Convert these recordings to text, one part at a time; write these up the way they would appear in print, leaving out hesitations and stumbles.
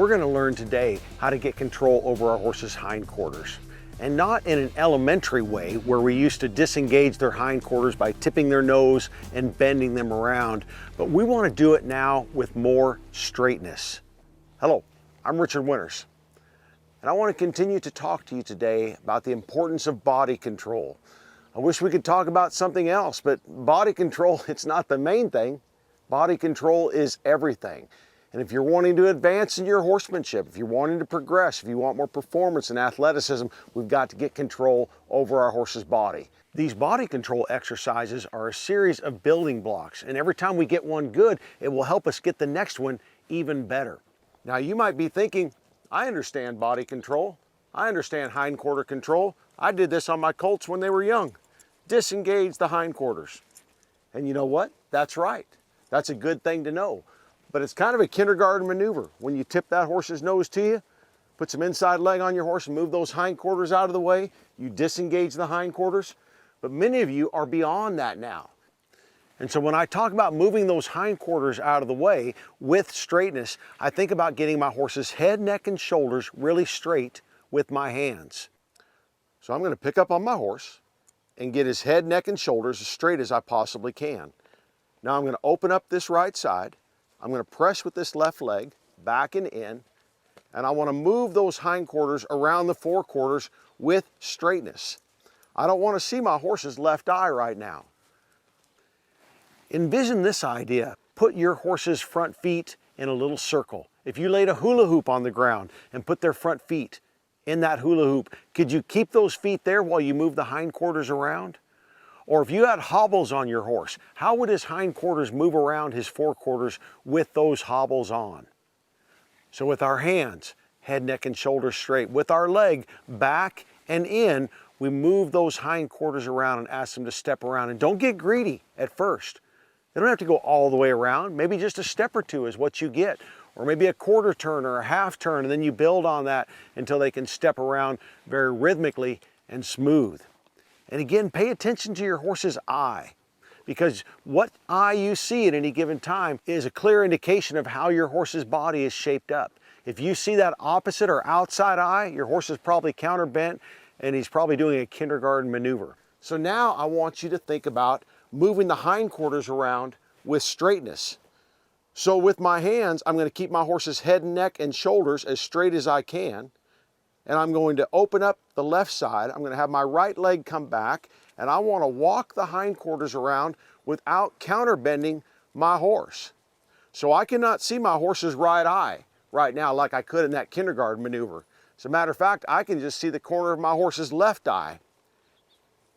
We're going to learn today how to get control over our horse's hindquarters. And not in an elementary way where we used to disengage their hindquarters by tipping their nose and bending them around, but we want to do it now with more straightness. Hello, I'm Richard Winters, and I want to continue to talk to you today about the importance of body control. I wish we could talk about something else, but body control, it's not the main thing. Body control is everything. And if you're wanting to advance in your horsemanship, if you're wanting to progress, if you want more performance and athleticism, we've got to get control over our horse's body. These body control exercises are a series of building blocks, and every time we get one good, it will help us get the next one even better. Now you might be thinking, I understand body control. I understand hindquarter control. I did this on my colts when they were young. Disengage the hindquarters. And you know what? That's right. That's a good thing to know. But it's kind of a kindergarten maneuver. When you tip that horse's nose to you, put some inside leg on your horse and move those hindquarters out of the way, you disengage the hindquarters. But many of you are beyond that now. And so when I talk about moving those hindquarters out of the way with straightness, I think about getting my horse's head, neck, and shoulders really straight with my hands. So I'm going to pick up on my horse and get his head, neck, and shoulders as straight as I possibly can. Now I'm going to open up this right side. I'm going to press with this left leg, back and in, and I want to move those hindquarters around the forequarters with straightness. I don't want to see my horse's left eye right now. Envision this idea. Put your horse's front feet in a little circle. If you laid a hula hoop on the ground and put their front feet in that hula hoop, could you keep those feet there while you move the hindquarters around? Or if you had hobbles on your horse, how would his hindquarters move around his forequarters with those hobbles on? So with our hands, head, neck, and shoulders straight, with our leg back and in, we move those hindquarters around and ask them to step around. And don't get greedy at first. They don't have to go all the way around. Maybe just a step or two is what you get. Or maybe a quarter turn or a half turn, and then you build on that until they can step around very rhythmically and smooth. And again, pay attention to your horse's eye, because what eye you see at any given time is a clear indication of how your horse's body is shaped up. If you see that opposite or outside eye, your horse is probably counterbent and he's probably doing a kindergarten maneuver. So now I want you to think about moving the hindquarters around with straightness. So with my hands, I'm going to keep my horse's head, neck, and shoulders as straight as I can. And I'm going to open up the left side. I'm going to have my right leg come back, and I want to walk the hindquarters around without counterbending my horse. So I cannot see my horse's right eye right now like I could in that kindergarten maneuver. As a matter of fact, I can just see the corner of my horse's left eye.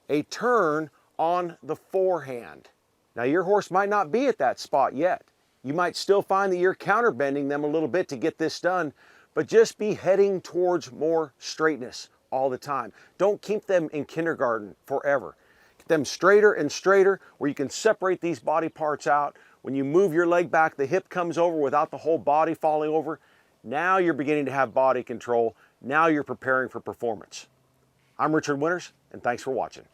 A turn on the forehand. Now your horse might not be at that spot yet. You might still find that you're counterbending them a little bit to get this done, but just be heading towards more straightness all the time. Don't keep them in kindergarten forever. Get them straighter and straighter where you can separate these body parts out. When you move your leg back, the hip comes over without the whole body falling over. Now you're beginning to have body control. Now you're preparing for performance. I'm Richard Winters, and thanks for watching.